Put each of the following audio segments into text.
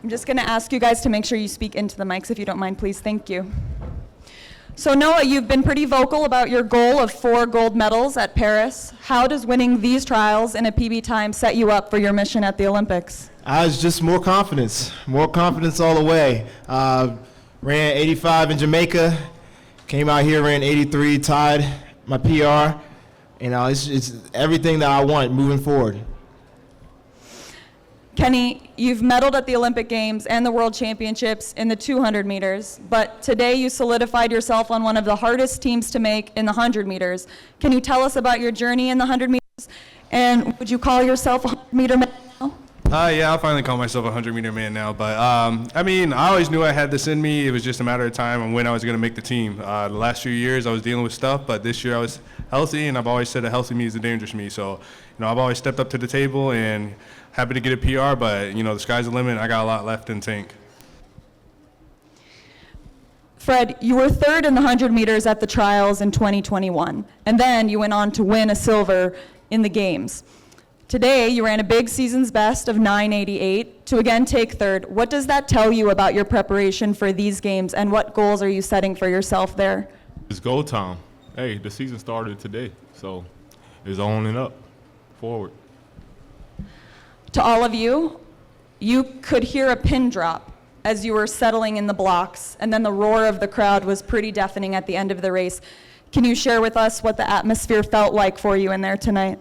I'm just going to ask you guys to make sure you speak into the mics if you don't mind, please. Thank you. So Noah, you've been pretty vocal about your goal of 4 gold medals at Paris. How does winning these trials in a PB time set you up for your mission at the Olympics? It's just more confidence all the way. Ran 85 in Jamaica, came out here, ran 83, tied my PR. It's everything that I want moving forward. Kenny, you've medaled at the Olympic Games and the World Championships in the 200 meters, but today you solidified yourself on one of the hardest teams to make in the 100 meters. Can you tell us about your journey in the 100 meters? And would you call yourself a 100 meter man now? Yeah, I'll finally call myself a 100-meter man now. But, I always knew I had this in me. It was just a matter of time and when I was going to make the team. The last few years I was dealing with stuff, but this year I was healthy, and I've always said a healthy me is a dangerous me. So, I've always stepped up to the table and happy to get a PR, but, the sky's the limit. I got a lot left in the tank. Fred, you were 3rd in the 100 meters at the trials in 2021, and then you went on to win a silver in the games. Today, you ran a big season's best of 9:88 to again take 3rd. What does that tell you about your preparation for these games, and what goals are you setting for yourself there? It's go time. Hey, the season started today, so it's on and up, forward. To all of you, you could hear a pin drop as you were settling in the blocks, and then the roar of the crowd was pretty deafening at the end of the race. Can you share with us what the atmosphere felt like for you in there tonight?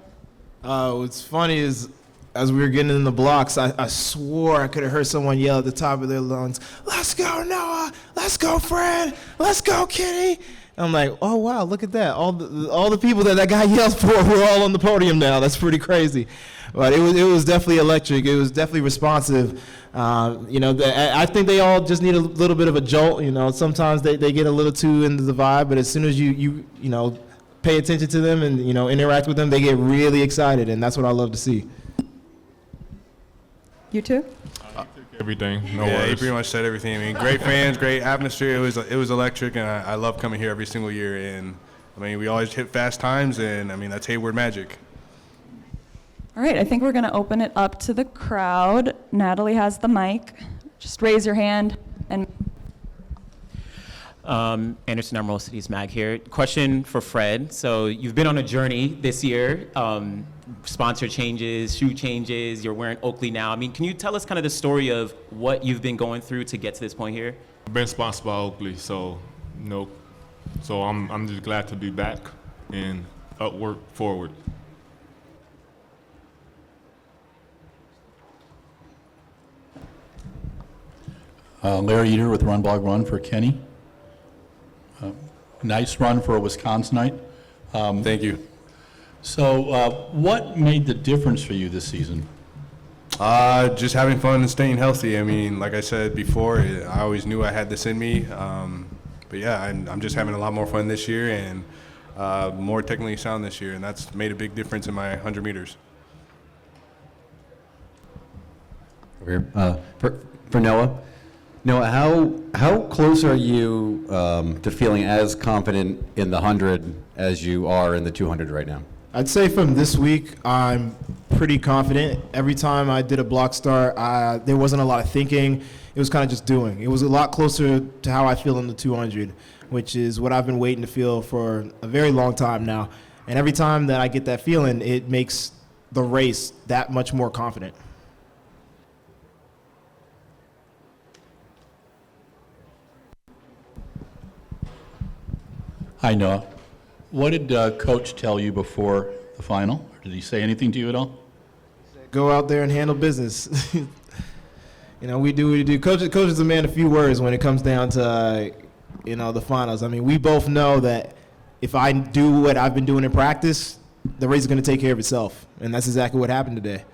What's funny is, as we were getting in the blocks, I swore I could have heard someone yell at the top of their lungs, "Let's go, Noah! Let's go, Fred! Let's go, Kitty!" And I'm like, oh, wow, look at that. All the people that guy yelled for were all on the podium now. That's pretty crazy. But it was definitely electric. It was definitely responsive. I think they all just need a little bit of a jolt. Sometimes they get a little too into the vibe, but as soon as you pay attention to them and interact with them, they get really excited, and that's what I love to see. You too? Everything. No Yeah, he worries. pretty much said everything. Great fans, great atmosphere. It was electric, and I love coming here every single year. And we always hit fast times, and that's Hayward magic. All right, I think we're going to open it up to the crowd. Natalie has the mic. Just raise your hand and. Anderson Emerald City's Mag here. Question for Fred. So you've been on a journey this year. Sponsor changes, shoe changes. You're wearing Oakley now. Can you tell us kind of the story of what you've been going through to get to this point here? I've been sponsored by Oakley, so I'm just glad to be back and upward, forward. Larry Eater with Run Blog Run for Kenny. Nice run for a Wisconsinite. Thank you. So what made the difference for you this season? Just having fun and staying healthy. Like I said before, I always knew I had this in me. But yeah, I'm just having a lot more fun this year and more technically sound this year, and that's made a big difference in my 100 meters. For Noah. Noah, how close are you to feeling as confident in the 100 as you are in the 200 right now? I'd say from this week, I'm pretty confident. Every time I did a block start, there wasn't a lot of thinking. It was kind of just doing. It was a lot closer to how I feel in the 200, which is what I've been waiting to feel for a very long time now. And every time that I get that feeling, it makes the race that much more confident. Hi, Noah. What did Coach tell you before the final? Or did he say anything to you at all? Go out there and handle business. We do what we do. Coach is a man of few words when it comes down to, the finals. We both know that if I do what I've been doing in practice, the race is going to take care of itself. And that's exactly what happened today.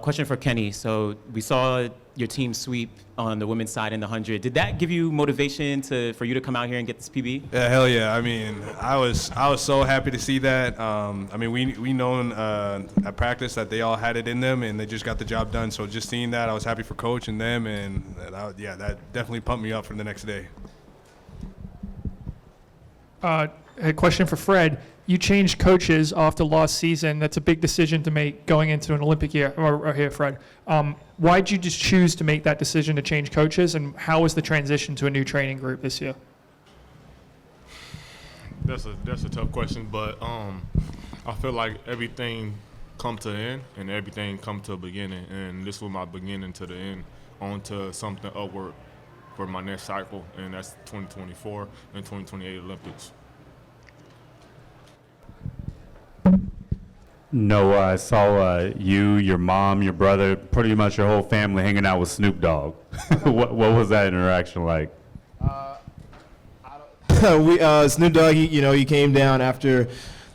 Question for Kenny. So we saw your team sweep on the women's side in the 100. Did that give you motivation for you to come out here and get this PB? Yeah, hell yeah. I was so happy to see that. We known at practice that they all had it in them and they just got the job done. So just seeing that, I was happy for Coach and them, and that definitely pumped me up for the next day. A question for Fred. you changed coaches after last season. That's a big decision to make going into an Olympic year. Or here, Fred. Why did you just choose to make that decision to change coaches, and how was the transition to a new training group this year? That's a tough question, but I feel like everything come to the end and everything come to a beginning, and this was my beginning to the end, on to something upward for my next cycle, and that's 2024 and 2028 Olympics. No, I saw you, your mom, your brother, pretty much your whole family hanging out with Snoop Dogg. What was that interaction like? Snoop Dogg, he came down after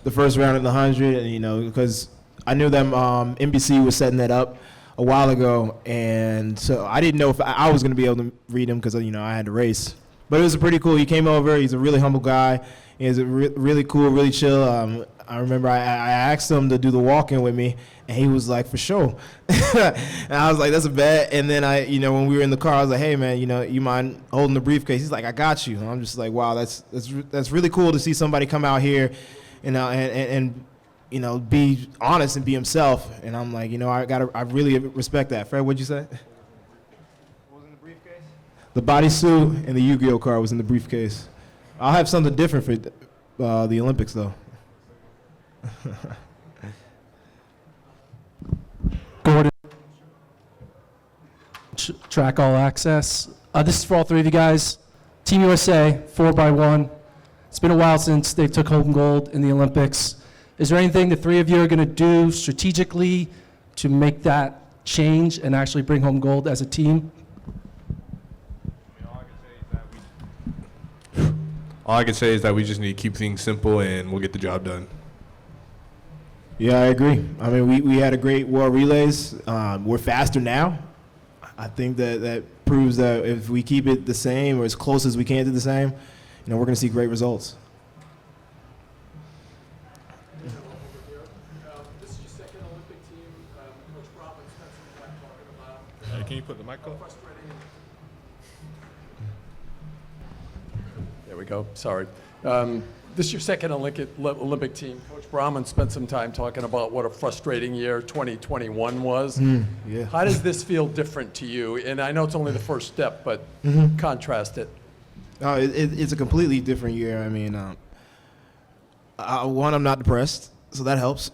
the first round of the 100, and because I knew them, NBC was setting that up a while ago, and so I didn't know if I was going to be able to read him because I had to race. But it was pretty cool. He came over. He's a really humble guy. He's really cool, really chill. I remember I asked him to do the walk-in with me, and he was like, for sure. And I was like, that's a bet. And then when we were in the car, I was like, hey man, you mind holding the briefcase? He's like, I got you. And I'm just like, wow, that's really cool to see somebody come out here, and be honest and be himself. And I'm like, I really respect that. Fred, what'd you say? What was in the briefcase? The bodysuit and the Yu-Gi-Oh card was in the briefcase. I'll have something different for the Olympics though. Gordon, Track All Access. This is for all three of you guys. Team USA, 4x1. It's been a while since they took home gold in the Olympics. Is there anything the three of you are going to do strategically to make that change and actually bring home gold as a team? All I can say is that we just need to keep things simple and we'll get the job done. Yeah, I agree. I mean, we had a great World Relays. We're faster now. I think that proves that if we keep it the same or as close as we can to the same, we're going to see great results. This is your second Olympic team. Coach Bromley spent some time talking about. Hey, can you put the mic up? There we go. Sorry. This is your second Olympic team. Coach Brahman spent some time talking about what a frustrating year 2021 was. Yeah. How does this feel different to you? And I know it's only the first step, but contrast it. It's a completely different year. I mean, one, I'm not depressed, so that helps.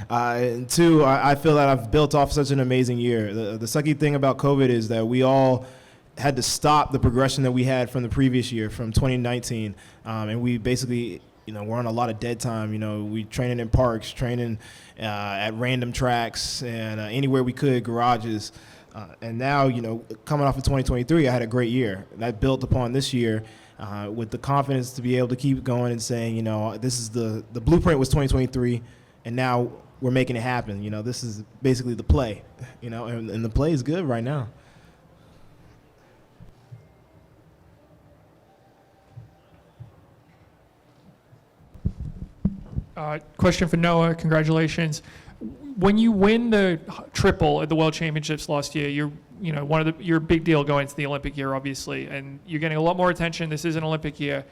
And two, I feel that I've built off such an amazing year. The sucky thing about COVID is that we all had to stop the progression that we had from the previous year, from 2019. And we basically, we're on a lot of dead time. We training in parks, training at random tracks, and anywhere we could, garages. And now, coming off of 2023, I had a great year. And I built upon this year with the confidence to be able to keep going and saying, this is the blueprint was 2023, and now we're making it happen. This is basically the play, and the play is good right now. Question for Noah. Congratulations. When you win the triple at the World Championships last year, you're a big deal going into the Olympic year, obviously, and you're getting a lot more attention. This is an Olympic year.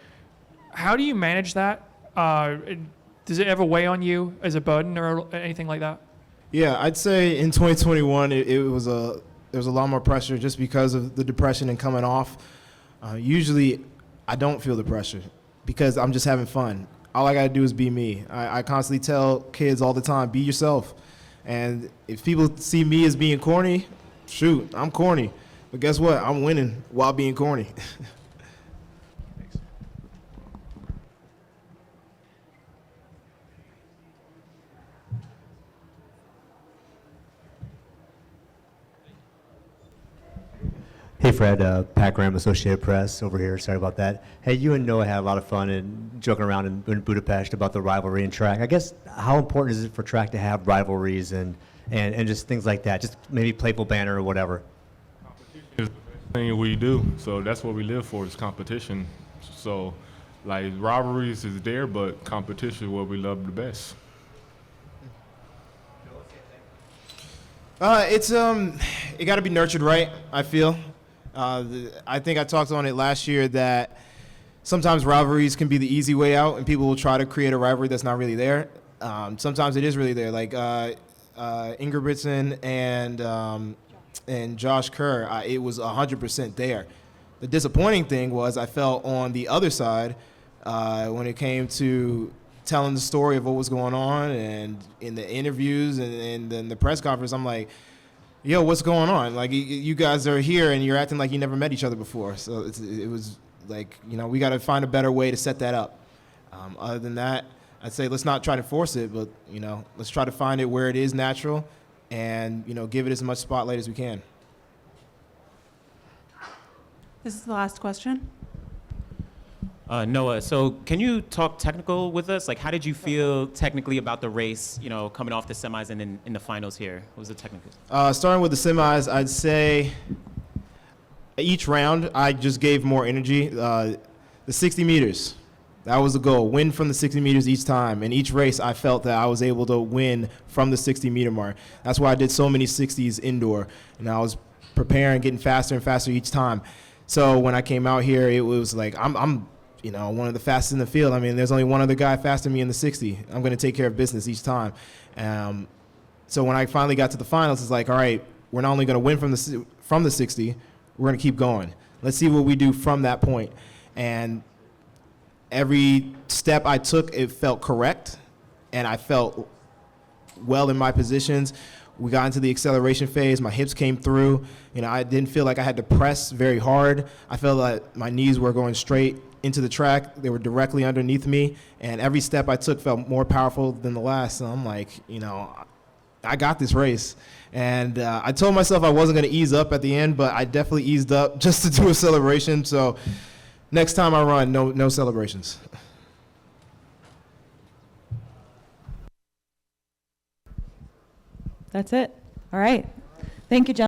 How do you manage that? Does it ever weigh on you as a burden or anything like that? Yeah, I'd say in 2021 there was a lot more pressure just because of the depression and coming off. Usually, I don't feel the pressure because I'm just having fun. All I got to do is be me. I constantly tell kids all the time, be yourself. And if people see me as being corny, shoot, I'm corny. But guess what? I'm winning while being corny. Hey Fred, Pat Graham, Associated Press over here. Sorry about that. Hey, you and Noah had a lot of fun and joking around in Budapest about the rivalry in track. I guess how important is it for track to have rivalries and just things like that? Just maybe playful banter or whatever. Competition is the thing we do, so that's what we live for is competition. So, like rivalries is there, but competition is what we love the best. It got to be nurtured right, I feel. I think I talked on it last year that sometimes rivalries can be the easy way out, and people will try to create a rivalry that's not really there. Sometimes it is really there, like Ingebrigtsen and Josh Kerr. It was 100% there. The disappointing thing was I felt on the other side when it came to telling the story of what was going on, and in the interviews and then the press conference, I'm like, yo, what's going on? Like, you guys are here and you're acting like you never met each other before. So it was like, we got to find a better way to set that up. Other than that, I'd say let's not try to force it, but, let's try to find it where it is natural and, give it as much spotlight as we can. This is the last question. Noah, so can you talk technical with us? Like, how did you feel technically about the race, coming off the semis and then in the finals here? What was the technical? Starting with the semis, I'd say each round I just gave more energy. The 60 meters, that was the goal. Win from the 60 meters each time. And each race I felt that I was able to win from the 60-meter mark. That's why I did so many 60s indoor. And I was preparing, getting faster and faster each time. So when I came out here, it was like, I'm one of the fastest in the field. I mean, there's only one other guy faster than me in the 60. I'm going to take care of business each time. So when I finally got to the finals, it's like, all right, we're not only going to win from the 60, we're going to keep going. Let's see what we do from that point. And every step I took, it felt correct, and I felt well in my positions. We got into the acceleration phase. My hips came through. I didn't feel like I had to press very hard. I felt like my knees were going straight into the track. They were directly underneath me, and every step I took felt more powerful than the last. So I'm like, I got this race. And I told myself I wasn't going to ease up at the end, but I definitely eased up just to do a celebration. So next time I run, no celebrations. That's it. All right. Thank you, John.